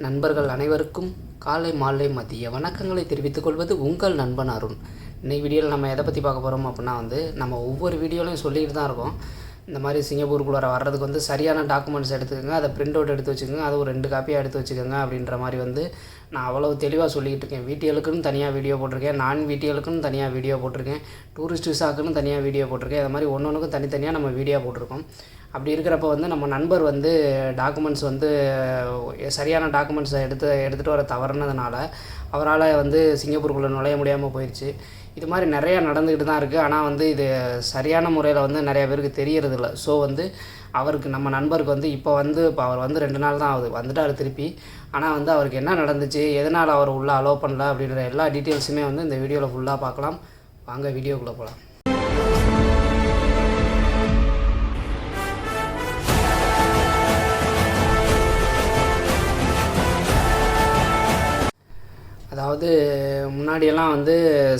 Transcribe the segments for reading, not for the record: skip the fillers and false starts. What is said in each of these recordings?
நண்பர்கள் அனைவருக்கும் காலை மாலை மதிய வணக்கங்களை தெரிவித்துக் கொள்வது உங்கள் நண்பன் அருண். இன்னைக்கு வீடியோவில் நம்ம எதை பற்றி பார்க்க போகிறோம் அப்படின்னா நம்ம ஒவ்வொரு வீடியோலையும் சொல்லிட்டு தான் இருக்கோம். இந்த மாதிரி சிங்கப்பூருக்குள்ளே வர்றதுக்கு சரியான டாக்குமெண்ட்ஸ் எடுத்துக்கோங்க, அதை பிரிண்ட் அவுட் எடுத்து வச்சுக்கோங்க, அதை ஒரு 2 காப்பியாக எடுத்து வச்சுக்கோங்க அப்படின்ற மாதிரி நான் அவ்வளோ தெளிவாக சொல்லிகிட்டு இருக்கேன். VTLக்குன்னு தனியாக வீடியோ போட்டிருக்கேன், நான் VTLக்குன்னு தனியாக வீடியோ போட்டிருக்கேன், டூரிஸ்ட் விசாக்குன்னு தனியாக வீடியோ போட்டிருக்கேன். அது மாதிரி ஒன்றுக்கும் தனித்தனியாக நம்ம வீடியோ போட்டிருக்கோம். அப்படி இருக்கிறப்ப நம்ம நண்பர் டாக்குமெண்ட்ஸ் சரியான டாக்குமெண்ட்ஸை எடுத்துகிட்டு வர தவறுனதுனால அவரால் சிங்கப்பூருக்குள்ளே நுழைய முடியாமல் போயிடுச்சு. இது மாதிரி நிறையா நடந்துக்கிட்டு தான் இருக்குது. ஆனால் இது சரியான முறையில் நிறையா பேருக்கு தெரியறதில்ல. ஸோ அவருக்கு நம்ம நண்பருக்கு இப்போ அவர் 2 நாள் தான் ஆகுது, வந்துட்டார் திருப்பி. ஆனால் அவருக்கு என்ன நடந்துச்சு, எதனால் அவர் உள்ளே அலோவ் பண்ணல அப்படின்ற எல்லா டீட்டெயில்ஸுமே இந்த வீடியோவில் ஃபுல்லாக பார்க்கலாம். வாங்க வீடியோக்குள்ளே போகலாம். அதாவது முன்னாடியெல்லாம்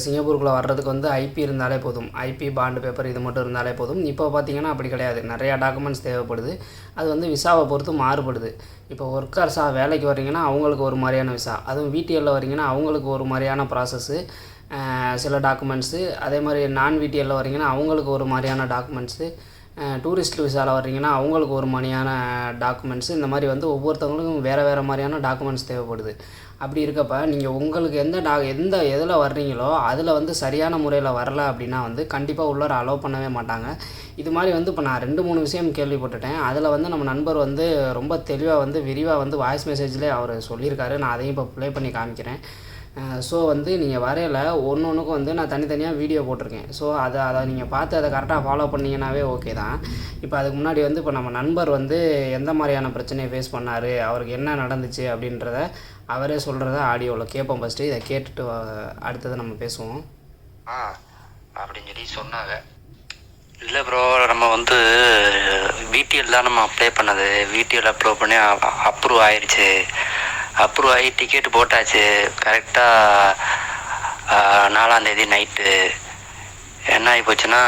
சிங்கப்பூருக்குள்ளே வர்றதுக்கு ஐபி இருந்தாலே போதும், ஐபி பாண்டு பேப்பர் இது மட்டும் இருந்தாலே போதும். இப்போ பார்த்திங்கன்னா அப்படி கிடையாது, நிறையா டாக்குமெண்ட்ஸ் தேவைப்படுது. அது விசாவை பொறுத்து மாறுபடுது. இப்போ ஒர்க்கர்ஸாக வேலைக்கு வரீங்கன்னா அவங்களுக்கு ஒரு மாதிரியான விசா, அதுவும் VTLயில் வரீங்கன்னா அவங்களுக்கு ஒரு மாதிரியான ப்ராசஸ்ஸு, சில டாக்குமெண்ட்ஸு. அதே மாதிரி நான் VTLயில் வரீங்கன்னா அவங்களுக்கு ஒரு மாதிரியான டாக்குமெண்ட்ஸு, டூரிஸ்ட் விசாவில் வர்றீங்கன்னா அவங்களுக்கு ஒரு மாதிரியான டாக்குமெண்ட்ஸு. இந்த மாதிரி ஒவ்வொருத்தவங்களுக்கும் வேறு மாதிரியான டாக்குமெண்ட்ஸ் தேவைப்படுது. அப்படி இருக்கப்போ நீங்கள் உங்களுக்கு எந்த எதில் வர்றீங்களோ அதில் சரியான முறையில் வரல அப்படின்னா கண்டிப்பாக உள்ளார அலோவ் பண்ணவே மாட்டாங்க. இது மாதிரி இப்போ நான் 2-3 விஷயம் கேள்விப்பட்டுட்டேன். அதில் நம்ம நண்பர் ரொம்ப தெளிவாக விரிவாக வாய்ஸ் மெசேஜ்லேயே அவர் சொல்லியிருக்காரு. நான் அதையும் இப்போ ப்ளே பண்ணி காமிக்கிறேன். ஸோ நீங்கள் வரையில் ஒன்றுக்கும் நான் தனித்தனியாக வீடியோ போட்டிருக்கேன். ஸோ அதை நீங்கள் பார்த்து அதை கரெக்டாக ஃபாலோ பண்ணிங்கன்னாவே ஓகே தான். இப்போ அதுக்கு முன்னாடி இப்போ நம்ம நண்பர் எந்த மாதிரியான பிரச்சனையை ஃபேஸ் பண்ணார், அவருக்கு என்ன நடந்துச்சு அப்படின்றத அவரே சொல்கிறத ஆடியோவில் கேட்போம். ஃபஸ்ட்டு இதை கேட்டுட்டு அடுத்ததை நம்ம பேசுவோம். அப்படின்னு சொல்லி சொன்னாங்க. இல்லை ப்ரோ, நம்ம VTL தான் நம்ம அப்ளை பண்ணது. VTL அப்ளை பண்ணி அப்ரூவ் ஆயிடுச்சு. அப்ரூவ் ஆகி டிக்கெட் போட்டாச்சு. கரெக்டாக 4ஆம் தேதி நைட்டு என்ன ஆகி போச்சுன்னா,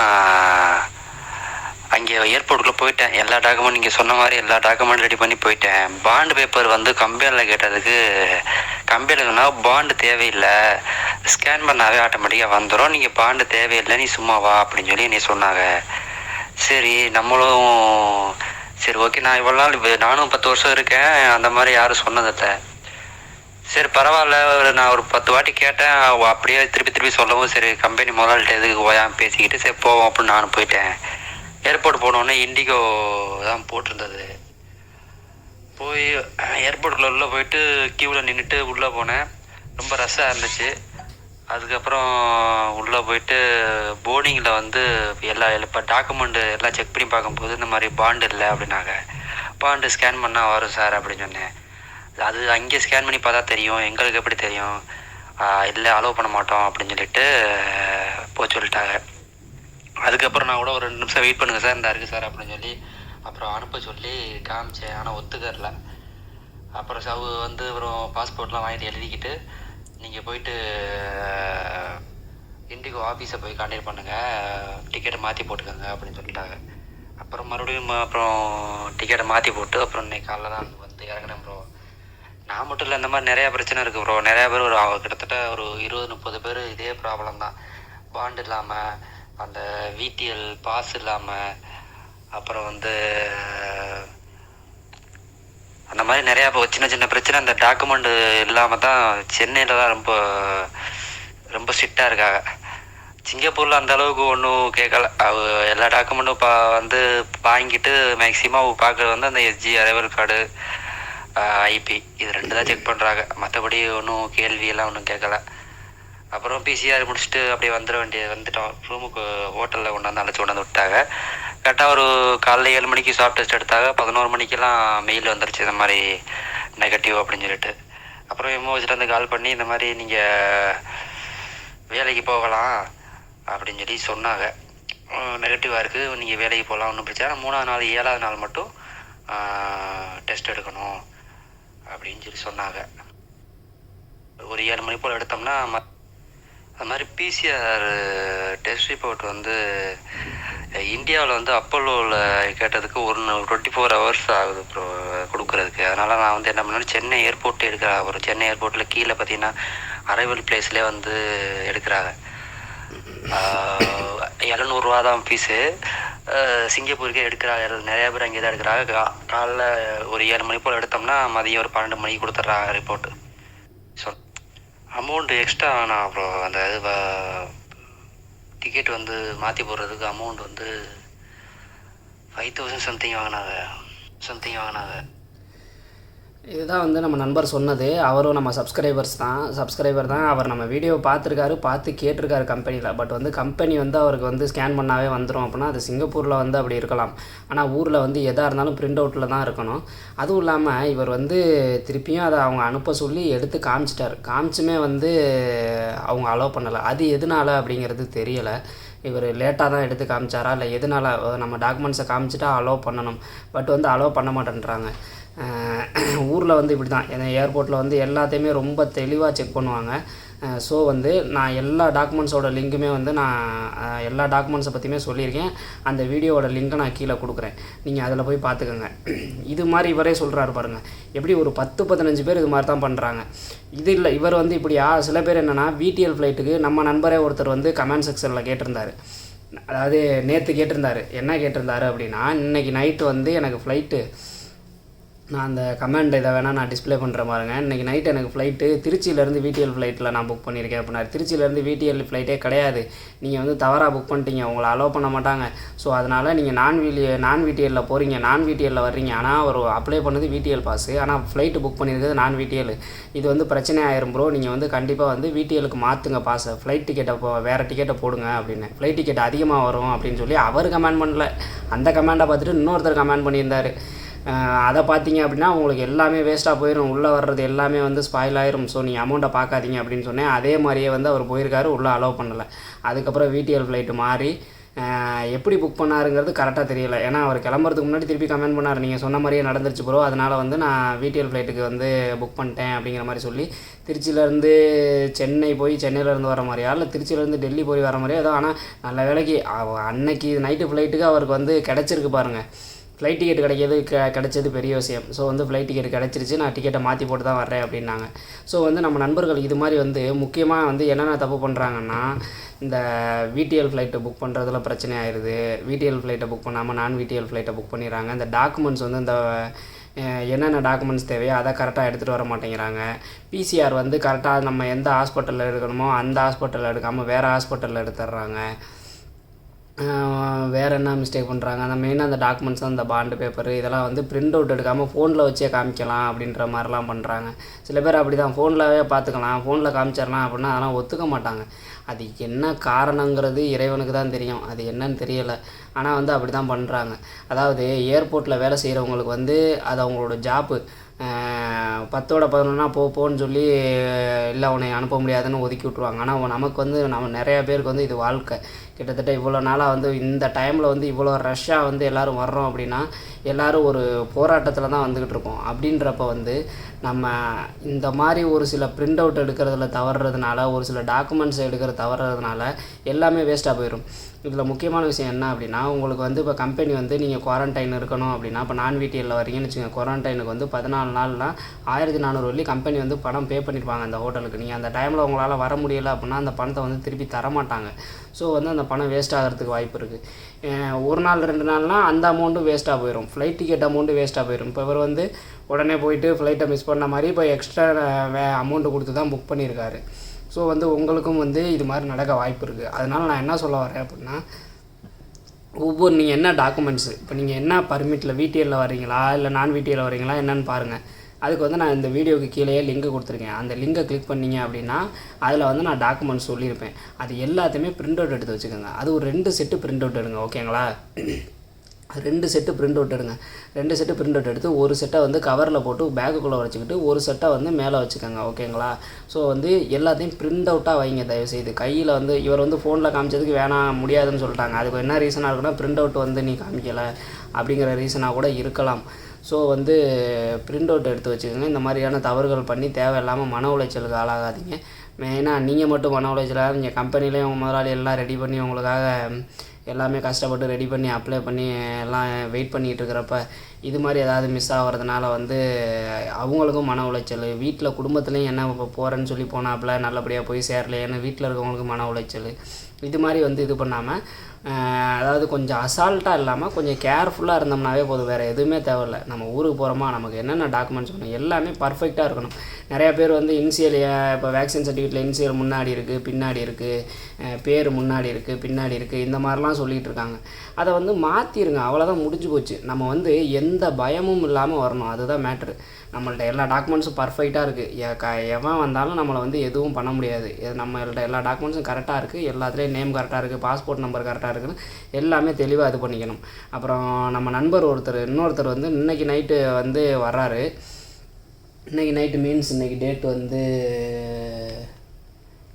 அங்கே ஏர்போர்ட்டுக்குள்ளே போயிட்டேன். எல்லா டாக்குமெண்ட் நீங்கள் சொன்ன மாதிரி எல்லா டாக்குமெண்ட் ரெடி பண்ணி போயிட்டேன். பாண்டு பேப்பர் கம்பெனியில் கேட்டதுக்கு கம்பெனியில் சொன்னால் பாண்டு தேவையில்லை, ஸ்கேன் பண்ணாவே ஆட்டோமேட்டிக்காக வந்துடும், நீங்கள் பாண்டு தேவையில்லை, நீ சும்மா வா அப்படின்னு சொல்லி நீ சொன்னாங்க. சரி நம்மளும் சரி ஓகே, நான் இவ்வளோ நாள் நானும் 10 வருஷம் இருக்கேன், அந்த மாதிரி யாரும் சொன்னதில்லை. சரி பரவாயில்ல, நான் ஒரு 10 வாட்டி கேட்டேன். அப்படியே திருப்பி சொல்லவும் சரி கம்பெனி முதலாளிட்ட எதுக்கு ஓயாமல் பேசிக்கிட்டு சரி போவோம் அப்படின்னு நானும் போயிட்டேன். ஏர்போர்ட் போனோடனே இண்டிகோ தான் போட்டிருந்தது. போய் ஏர்போர்ட்டுக்குள்ளே உள்ளே போயிட்டு க்யூவில் நின்றுட்டு உள்ளே போனேன். ரொம்ப ரஷ்ஷாக இருந்துச்சு. அதுக்கப்புறம் உள்ளே போயிட்டு போர்டிங்கில் இப்போ டாக்குமெண்ட்டு எல்லாம் செக் பண்ணி பார்க்கும்போது இந்த மாதிரி பாண்டு இல்லை அப்படின்னாங்க. பாண்டு ஸ்கேன் பண்ணால் வரும் சார் அப்படின்னு சொன்னேன். அது அங்கே ஸ்கேன் பண்ணி பார்த்தா தெரியும், எங்களுக்கு எப்படி தெரியும், இல்லை அலோவ் பண்ண மாட்டோம் அப்படின்னு சொல்லிட்டு சொல்லிட்டாங்க. அதுக்கப்புறம் நான் கூட ஒரு 2 நிமிஷம் வெயிட் பண்ணுங்கள் சார், இந்த இருக்குது சார் அப்படின்னு சொல்லி அப்புறம் அனுப்ப சொல்லி காமிச்சேன். ஆனால் ஒத்துக்கறல. அப்புறம் அப்புறம் பாஸ்போர்ட்லாம் வாங்கிட்டு எழுதிக்கிட்டு நீங்கள் போயிட்டு இண்டிகோ ஆஃபீஸை போய் கான்டாக்ட் பண்ணுங்கள், டிக்கெட்டை மாற்றி போட்டுக்கோங்க அப்படின்னு சொல்லிட்டாங்க. அப்புறம் மறுபடியும் டிக்கெட்டை மாற்றி போட்டு அப்புறம் இன்னைக்கு காலைல தான் இறங்கினேன் ப்ரோ. நான் மட்டும் இல்லை, இந்த மாதிரி நிறையா பிரச்சனை இருக்குது ப்ரோ. நிறையா பேர் கிட்டத்தட்ட ஒரு 20-30 பேர் இதே ப்ராப்ளம் தான். பாண்டு இல்லாமல், அந்த VTL பாஸ் இல்லாமல், அப்புறம் அந்த மாதிரி நிறையா சின்ன பிரச்சனை. அந்த டாக்குமெண்ட்டு இல்லாமல் தான் சென்னையில் தான் ரொம்ப ரொம்ப ஸ்ட்ரிக்டாக இருக்காங்க. சிங்கப்பூரில் அந்த அளவுக்கு ஒன்றும் கேட்கல. எல்லா டாக்குமெண்ட்டும் வாங்கிட்டு மேக்ஸிமம் பார்க்குறது அந்த SG அரைவல் கார்டு, IP இது 2 தான் செக் பண்ணுறாங்க. மற்றபடி ஒன்றும் கேள்வியெல்லாம் ஒன்றும் கேட்கல. அப்புறம் PCR முடிச்சுட்டு அப்படியே வந்துட்டோம் ரூமுக்கு. ஹோட்டலில் கொண்டாந்து விட்டாங்க. கரெக்டாக ஒரு காலைல 7 மணிக்கு ஸ்வாப் டெஸ்ட் எடுத்தாங்க. 11 மணிக்கெல்லாம் மெயில் வந்துருச்சு இந்த மாதிரி நெகட்டிவ் அப்படின்னு சொல்லிட்டு. அப்புறம் MOHலேருந்து கால் பண்ணி இந்த மாதிரி நீங்கள் வேலைக்கு போகலாம் அப்படின்னு சொல்லி சொன்னாங்க. நெகட்டிவாக இருக்குது, நீங்கள் வேலைக்கு போகலாம், ஒன்றும் பிரச்சனை. 3ஆவது நாள் 7ஆவது நாள் மட்டும் டெஸ்ட் எடுக்கணும் அப்படின்னு சொல்லி சொன்னாங்க. ஒரு 7 மணி போல் எடுத்தோம்னா அது மாதிரி PCR டெஸ்ட் ரிப்போர்ட் இந்தியாவில் வந்து அப்போலோவில் கேட்டதுக்கு 24 ஹவர்ஸ் ஆகுது ப்ரோ கொடுக்குறதுக்கு. அதனால் நான் வந்து என்ன பண்ணேன், சென்னை ஏர்போர்ட்டே எடுக்கிறேன். ஒரு சென்னை ஏர்போர்ட்டில் கீழே பார்த்தீங்கன்னா அரைவல் பிளேஸ்லேயே வந்து எடுக்கிறாங்க. 700 தான் ஃபீஸு. சிங்கப்பூருக்கே எடுக்கிறாங்க, நிறையா பேர் அங்கே தான் எடுக்கிறாங்க. காலைல ஒரு 7 மணி போல் எடுத்தோம்னா மதியம் ஒரு 12 மணிக்கு கொடுத்துட்றாங்க ரிப்போர்ட்டு. ஸோ அமௌண்ட்டு எக்ஸ்ட்ரா வேணாம் அப்புறம் அந்த இது டிக்கெட் வந்து மாற்றி போடுறதுக்கு அமௌண்ட் வந்து 5000 சம்திங் வாங்கினாங்க. இதுதான் வந்து நம்ம நண்பர் சொன்னது. அவரும் நம்ம சப்ஸ்கிரைபர் தான். அவர் நம்ம வீடியோ பார்த்து கேட்டிருக்காரு கம்பெனியில். பட் வந்து கம்பெனி வந்து அவருக்கு வந்து ஸ்கேன் பண்ணாவே வந்துடும் அப்படின்னா அது சிங்கப்பூரில் வந்து அப்படி இருக்கலாம். ஆனால் ஊரில் வந்து எதாக இருந்தாலும் பிரிண்ட் அவுட்டில் தான் இருக்கணும். அதுவும் இல்லாமல் இவர் வந்து திருப்பியும் அதை அவங்க அனுப்ப சொல்லி எடுத்து காமிச்சுமே வந்து அவங்க அலோவ் பண்ணலை. அது எதனால அப்படிங்கிறது தெரியலை. இவர் லேட்டாக தான் எடுத்து காமிச்சாரா இல்லை எதனால? நம்ம டாக்குமெண்ட்ஸை காமிச்சிட்டா அலோவ் பண்ணணும், பட் வந்து அலோவ் பண்ண மாட்டேன்றாங்க. ஊரில் வந்து இப்படி தான். ஏன்னா ஏர்போர்ட்டில் வந்து எல்லாத்தையுமே ரொம்ப தெளிவாக செக் பண்ணுவாங்க. ஸோ வந்து நான் எல்லா டாக்குமெண்ட்ஸோட லிங்க்குமே வந்து நான் எல்லா டாக்குமெண்ட்ஸை பற்றியுமே சொல்லியிருக்கேன். அந்த வீடியோவோட லிங்க்கை நான் கீழே கொடுக்குறேன், நீங்கள் அதில் போய் பார்த்துக்கோங்க. இது மாதிரி இவரே சொல்கிறாரு பாருங்கள். எப்படி ஒரு 10-15 பேர் இது மாதிரி தான் பண்ணுறாங்க. இது இல்லை, இவர் வந்து இப்படியா? சில பேர் என்னென்னா VTL ஃப்ளைட்டுக்கு நம்ம நண்பரே ஒருத்தர் வந்து கமெண்ட் செக்ஷனில் கேட்டிருந்தார். அதாவது நேற்று கேட்டிருந்தார். என்ன கேட்டிருந்தாரு அப்படின்னா, இன்றைக்கி நைட்டு வந்து எனக்கு ஃப்ளைட்டு, நான் அந்த கமெண்ட் இதை வேணால் நான் டிஸ்பிளே பண்ணுற பாருங்க. இன்றைக்கி நைட் எனக்கு ஃப்ளைட்டு திருச்சியிலேருந்து VTL ஃப்ளைட்டில் நான் புக் பண்ணியிருக்கேன் அப்படின்னா, திருச்சியிலேருந்து VTL ஃப்ளைட்டே கிடையாது, நீங்கள் வந்து தவறாக புக் பண்ணிட்டீங்க, உங்களை அலோவ் பண்ண மாட்டாங்க. ஸோ அதனால் நீங்கள் நான் VTLயில் போகிறீங்க, நான் VTLயில் வர்றீங்க. ஆனால் ஒரு அப்ளை பண்ணது VTL பாஸு, ஆனால் ஃப்ளைட்டு புக் பண்ணியிருக்கிறது நான் VTL. இது வந்து பிரச்சனை ஆயிரும் ப்ரோ, நீங்கள் வந்து கண்டிப்பாக வந்து VTLக்கு மாற்றுங்க பாஸை, ஃப்ளைட் டிக்கெட்டை வேறு டிக்கெட்டை போடுங்க அப்படின்னு. ஃப்ளைட் டிக்கெட் அதிகமாக வரும் அப்படின்னு சொல்லி அவர் கமெண்ட் பண்ணல. அந்த கமெண்டை பார்த்துட்டு இன்னொருத்தர் கமெண்ட் பண்ணியிருந்தார். அதை பார்த்தீங்க அப்படின்னா உங்களுக்கு எல்லாமே வேஸ்ட்டாக போயிடும், உள்ளே வர்றது எல்லாமே வந்து ஸ்பாயில் ஆயிரும். ஸோ நீங்கள் அமௌண்ட்டை பார்க்காதீங்க அப்படின்னு சொன்னேன். அதே மாதிரியே வந்து அவர் போயிருக்காரு, உள்ளே அலோவ் பண்ணலை. அதுக்கப்புறம் VTL ஃப்ளைட்டு மாறி எப்படி புக் பண்ணாருங்கிறது கரெக்டாக தெரியல. ஏன்னா அவர் கிளம்புறதுக்கு முன்னாடி திருப்பி கமெண்ட் பண்ணார், நீங்கள் சொன்ன மாதிரியே நடந்துருச்சு ப்ரோ, அதனால் வந்து நான் VTL ஃப்ளைட்டுக்கு வந்து புக் பண்ணிட்டேன் அப்படிங்கிற மாதிரி சொல்லி திருச்சியிலேருந்து சென்னை போய் சென்னையிலேருந்து வர மாதிரியா இல்லை திருச்சியிலேருந்து டெல்லி போய் வர மாதிரியா ஏதோ. ஆனால் நல்ல வேலைக்கு அன்னைக்கு நைட்டு ஃப்ளைட்டுக்கு அவருக்கு வந்து கிடச்சிருக்கு பாருங்கள். ஃப்ளைட் டிக்கெட் கிடச்சது பெரிய விஷயம். ஸோ வந்து ஃப்ளைட் டிக்கெட் கிடச்சிருச்சு, நான் டிக்கெட்டை மாற்றி போட்டு தான் வர்றேன் அப்படின்னாங்க. ஸோ வந்து நம்ம நண்பர்கள் இது மாதிரி வந்து முக்கியமாக வந்து என்னென்ன தப்பு பண்ணுறாங்கன்னா, இந்த VTL ஃப்ளைட்டை புக் பண்ணுறதுல பிரச்சனை ஆயிடுது. VTL ஃப்ளைட்டை புக் பண்ணாமல் நான் VTL ஃப்ளைட்டை புக் பண்ணிடுறாங்க. இந்த டாக்குமெண்ட்ஸ் வந்து இந்த என்னென்ன டாக்குமெண்ட்ஸ் தேவையோ அதை கரெக்டாக எடுத்துகிட்டு வர மாட்டேங்கிறாங்க. PCR வந்து கரெக்டாக நம்ம எந்த ஹாஸ்பிட்டலில் எடுக்கணுமோ அந்த ஹாஸ்பிட்டலில் எடுக்காமல் வேறு ஹாஸ்பிட்டலில் எடுத்துடுறாங்க. வேறு என்ன மிஸ்டேக் பண்ணுறாங்க, அந்த மெயினாக அந்த டாக்குமெண்ட்ஸ் அந்த பாண்டு பேப்பரு இதெல்லாம் வந்து பிரிண்ட் அவுட் எடுக்காமல் ஃபோனில் வச்சே காமிக்கலாம் அப்படின்ற மாதிரிலாம் பண்ணுறாங்க. சில பேர் அப்படி தான் ஃபோனில் பார்த்துக்கலாம், ஃபோனில் காமிச்சிடலாம் அப்படின்னா அதெல்லாம் ஒத்துக்க மாட்டாங்க. அது என்ன காரணங்கிறது இறைவனுக்கு தான் தெரியும், அது என்னன்னு தெரியலை. ஆனால் வந்து அப்படி தான் பண்ணுறாங்க. அதாவது ஏர்போர்ட்டில் வேலை செய்கிறவங்களுக்கு வந்து அது அவங்களோட ஜாப்பு. 10ஓட 11 போன்னு சொல்லி இல்லை உன்னை அனுப்ப முடியாதுன்னு ஒதுக்கி விட்ருவாங்க. ஆனால் நமக்கு வந்து நம்ம நிறையா பேருக்கு வந்து இது வாழ்க்கை. கிட்டத்தட்ட இவ்வளோ நாளாக வந்து இந்த டைமில் வந்து இவ்வளோ ரஷ்ஷாக வந்து எல்லோரும் வர்றோம் அப்படின்னா எல்லோரும் ஒரு போராட்டத்தில் தான் வந்துக்கிட்டு இருக்கோம். அப்படின்றப்ப வந்து நம்ம இந்த மாதிரி ஒரு சில பிரிண்ட் அவுட் எடுக்கிறதுல தவறுறதுனால, ஒரு சில டாக்குமெண்ட்ஸ் தவறுறதுனால எல்லாமே வேஸ்ட்டாக போயிடும். இதில் முக்கியமான விஷயம் என்ன அப்படின்னா, உங்களுக்கு வந்து இப்போ கம்பெனி வந்து நீங்கள் குவாரண்டைன் இருக்கணும் அப்படின்னா, இப்போ நான் VTLயில் வரீங்கன்னு வச்சுக்கோங்க, குவாரண்டைனுக்கு வந்து 14 நாள்லாம் 1400 வரையும் கம்பெனி வந்து பணம் பே பண்ணியிருப்பாங்க அந்த ஹோட்டலுக்கு. நீங்கள் அந்த டைமில் உங்களால் வர முடியலை அப்படின்னா அந்த பணத்தை வந்து திருப்பி தரமாட்டாங்க. ஸோ வந்து அந்த பணம் வேஸ்ட் ஆகிறதுக்கு வாய்ப்பு இருக்குது. ஒரு நாள் 2 நாள்னால் அந்த அமௌண்ட்டும் வேஸ்ட்டாக போயிடும், ஃப்ளைட் டிக்கெட் அமௌண்ட்டு வேஸ்ட்டாக போயிடும். இப்போ இவர் வந்து உடனே போயிட்டு ஃப்ளைட்டை மிஸ் பண்ண மாதிரி இப்போ எக்ஸ்ட்ரா அமௌண்ட்டு கொடுத்து தான் புக் பண்ணியிருக்காரு. ஸோ வந்து உங்களுக்கும் வந்து இது மாதிரி நடக்க வாய்ப்பு இருக்குது. அதனால் நான் என்ன சொல்ல வரேன் அப்படின்னா, நீங்கள் என்ன டாக்குமெண்ட்ஸு, இப்போ நீங்கள் என்ன பர்மிட்டில் VTLயில் வரீங்களா இல்லை நான் VTLயில் வரீங்களா என்னென்னு பாருங்கள். அதுக்கு வந்து நான் இந்த வீடியோவுக்கு கீழேயே லிங்க் கொடுத்துருக்கேன். அந்த லிங்கை கிளிக் பண்ணிங்க அப்படின்னா அதில் வந்து நான் டாக்குமெண்ட்ஸ் சொல்லியிருப்பேன். அது எல்லாத்தையுமே பிரிண்ட் அவுட் எடுத்து வச்சுக்கோங்க. அது ஒரு 2 செட்டு பிரிண்ட் அவுட் எடுங்க, ஓகேங்களா? 2 செட்டு பிரிண்ட் அவுட் எடுங்க. 2 செட்டு பிரிண்ட் அவுட் எடுத்து ஒரு செட்டை வந்து கவரில் போட்டு பேக்குக்குள்ளே வச்சுக்கிட்டு ஒரு செட்டை வந்து மேலே வச்சுக்கோங்க, ஓகேங்களா? ஸோ வந்து எல்லாத்தையும் பிரிண்ட் அவுட்டாக வைங்க தயவுசெய்து. கையில் வந்து இவர் வந்து ஃபோனில் காமிச்சதுக்கு வேணாம் முடியாதுன்னு சொல்லிட்டாங்க. அதுக்கு என்ன ரீசனாக இருக்குன்னா, பிரிண்ட் அவுட் வந்து நீ காமிக்கலை அப்படிங்கிற ரீசனாக கூட இருக்கலாம். ஸோ வந்து பிரிண்ட் அவுட் எடுத்து வச்சுக்கோங்க. இந்த மாதிரியான தவறுகள் பண்ணி தேவையில்லாமல் மன உளைச்சலுக்கு ஆளாகாதீங்க. மெயினாக நீங்கள் மட்டும் மன உளைச்சலாக நீங்கள் கம்பெனிலேயும் உங்கள் முதலாளி எல்லாம் ரெடி பண்ணி உங்களுக்காக எல்லாமே கஷ்டப்பட்டு ரெடி பண்ணி அப்ளை பண்ணி எல்லாம் வெயிட் பண்ணிகிட்டு இருக்கிறப்ப இது மாதிரி ஏதாவது மிஸ் ஆகிறதுனால வந்து அவங்களுக்கும் மன உளைச்சல், வீட்டில் குடும்பத்துலேயும் என்ன இப்போ போகிறேன்னு சொல்லி போனாப்புல நல்லபடியாக போய் சேரலையேன்னு வீட்டில் இருக்கவங்களுக்கு மன உளைச்சல். இது மாதிரி வந்து இது பண்ணாமல் அதாவது கொஞ்சம் அசால்ட்டாக இல்லாமல் கொஞ்சம் கேர்ஃபுல்லாக இருந்தோம்னாவே போதும். வேறு எதுவுமே தேவையில்லை. நம்ம ஊருக்கு போகிறோமா, நமக்கு என்னென்ன டாக்குமெண்ட்ஸ் வேணும் எல்லாமே பர்ஃபெக்டாக இருக்கணும். நிறையா பேர் வந்து இனிஷியல் இப்போ வேக்சின் சர்டிஃபிகேட்டில் இனிஷியல் முன்னாடி இருக்குது, பின்னாடி இருக்குது, பேர் முன்னாடி இருக்குது, பின்னாடி இருக்குது, இந்த மாதிரிலாம் சொல்லிகிட்டு இருக்காங்க. அதை வந்து மாற்றிடுங்க, அவ்வளோதான், முடிஞ்சு போச்சு. நம்ம வந்து எந்த பயமும் இல்லாமல் வரணும், அதுதான் மேட்ரு. நம்மள்ட்ட எல்லா டாக்குமெண்ட்ஸும் பர்ஃபெக்டாக இருக்குது. எவன் வந்தாலும் நம்மளை வந்து எதுவும் பண்ண முடியாது. நம்மள்ட்ட எல்லா டாக்குமெண்ட்ஸும் கரெக்டாக இருக்குது, எல்லாத்துலேயும் நேம் கரெக்டாக இருக்குது, பாஸ்போர்ட் நம்பர் கரெக்டாக இருக்குதுன்னு எல்லாமே தெளிவாக இது பண்ணிக்கணும். அப்புறம் நம்ம நண்பர் இன்னொருத்தர் வந்து இன்றைக்கி நைட்டு வந்து வர்றாரு. இன்றைக்கி நைட்டு மீன்ஸ் இன்றைக்கி டேட் வந்து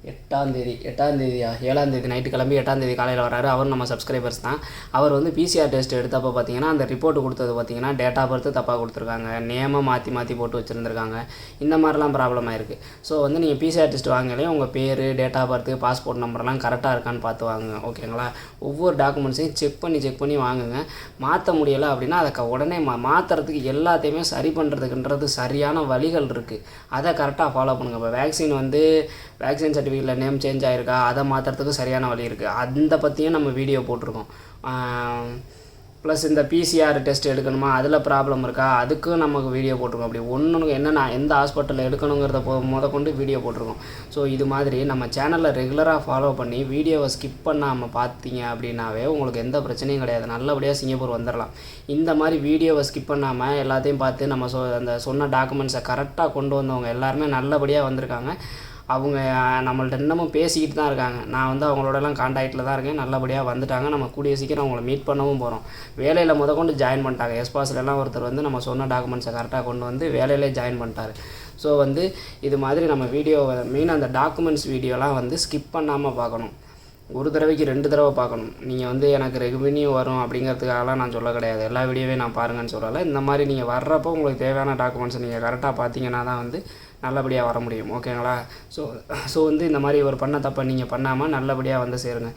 7 நைட்டு கிளம்பி 8 காலையில் வராரு. அவர் நம்ம சப்ஸ்கிரைபர்ஸ் தான். அவர் வந்து பிசிஆர் டெஸ்ட் எடுத்தப்போ பார்த்தீங்கன்னா அந்த ரிப்போர்ட் கொடுத்தது பார்த்தீங்கன்னா டேட் ஆஃப் பர்த்து தப்பாக கொடுத்துருக்காங்க, நேமை மாற்றி போட்டு வச்சுருந்துருக்காங்க. இந்த மாதிரிலாம் ப்ராப்ளம் ஆயிருக்கு. ஸோ வந்து நீங்கள் பிசிஆர் டெஸ்ட் வாங்கலையும் உங்கள் பேர், டேட் ஆஃப் பர்த்து, பாஸ்போர்ட் நம்பர்லாம் கரெக்டாக இருக்கான்னு பார்த்து வாங்குங்க. ஓகேங்களா? ஒவ்வொரு டாக்குமெண்ட்ஸையும் செக் பண்ணி வாங்குங்க. மாற்ற முடியலை அப்படின்னா அதை உடனே மாற்றுறதுக்கு எல்லாத்தையுமே சரி பண்ணுறதுக்குன்றது சரியான வழிகள் இருக்குது. அதை கரெக்டாக ஃபாலோ பண்ணுங்கள். இப்போ வேக்சின் சர்டிஃபிகேட்டில் நேம் சேஞ்ச் ஆகிருக்கா, அதை மாற்றுறதுக்கு சரியான வழி இருக்குது. அந்த பற்றியும் நம்ம வீடியோ போட்டிருக்கோம். ப்ளஸ் இந்த பிசிஆர் டெஸ்ட் எடுக்கணுமா, அதில் ப்ராப்ளம் இருக்கா, அதுக்கும் நமக்கு வீடியோ போட்டிருக்கோம். அப்படி ஒன்று என்னென்ன எந்த ஹாஸ்பிட்டலில் எடுக்கணுங்கிறத கொண்டு வீடியோ போட்டிருக்கோம். ஸோ இது மாதிரி நம்ம சேனலில் ரெகுலராக ஃபாலோ பண்ணி வீடியோவை ஸ்கிப் பண்ணாமல் பார்த்தீங்க அப்படின்னாவே உங்களுக்கு எந்த பிரச்சனையும் கிடையாது. நல்லபடியாக சிங்கப்பூர் வந்துடலாம். இந்த மாதிரி வீடியோவை ஸ்கிப் பண்ணாமல் எல்லாத்தையும் பார்த்து நம்ம அந்த சொன்ன டாக்குமெண்ட்ஸை கரெக்டாக கொண்டு வந்தவங்க எல்லாருமே நல்லபடியாக வந்திருக்காங்க. அவங்க நம்மள்ட்ட இன்னமும் பேசிக்கிட்டு தான் இருக்காங்க. நான் வந்து அவங்களோடலாம் கான்டாக்டில் தான் இருக்கேன். நல்லபடியாக வந்துட்டாங்க. நம்ம கூடிய சீக்கிரம் அவங்கள மீட் பண்ணவும் போகிறோம். வேலையில் கொண்டு ஜாயின் பண்ணிட்டாங்க. s.passலாம் ஒருத்தர் வந்து நம்ம சொன்ன டாக்குமெண்ட்ஸை கரெக்டாக கொண்டு வந்து வேலையிலே ஜாயின் பண்ணிட்டார். ஸோ வந்து இது மாதிரி நம்ம வீடியோவை மெயின் அந்த டாக்குமெண்ட்ஸ் வீடியோலாம் வந்து ஸ்கிப் பண்ணாமல் பார்க்கணும். ஒரு தடவைக்கு 2 தடவை பார்க்கணும். நீங்கள் வந்து எனக்கு ரெவென்யூ வரும் அப்படிங்கிறதுக்காகலாம் நான் சொல்ல கிடையாது. எல்லா வீடியோவையும் நான் பாருங்கன்னு சொல்லலை. இந்த மாதிரி நீங்கள் வர்றப்போ உங்களுக்கு தேவையான டாக்குமெண்ட்ஸை நீங்கள் கரெக்டாக பார்த்தீங்கன்னா தான் வந்து நல்லபடியாக வர முடியும். ஓகேங்களா? ஸோ வந்து இந்த மாதிரி ஒரு பண்ண தப்பை நீங்கள் பண்ணாமல் நல்லபடியாக வந்து சேருங்க.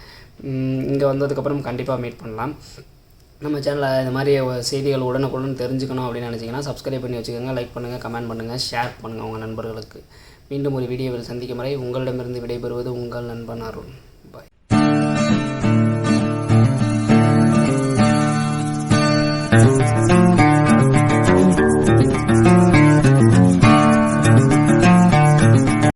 இங்கே வந்ததுக்கப்புறம் கண்டிப்பாக மீட் பண்ணலாம். நம்ம சேனலில் இந்த மாதிரி செய்திகள் உடனுக்குடன் தெரிஞ்சுக்கணும் அப்படின்னு நினச்சிங்கன்னா சப்ஸ்கிரைப் பண்ணி வச்சுக்கோங்க. லைக் பண்ணுங்கள், கமெண்ட் பண்ணுங்கள், ஷேர் பண்ணுங்கள் உங்கள் நண்பர்களுக்கு. மீண்டும் ஒரு வீடியோவில் சந்திக்கும் வரை உங்களிடமிருந்து விடைபெறுவது உங்கள் நண்பன் அருண்.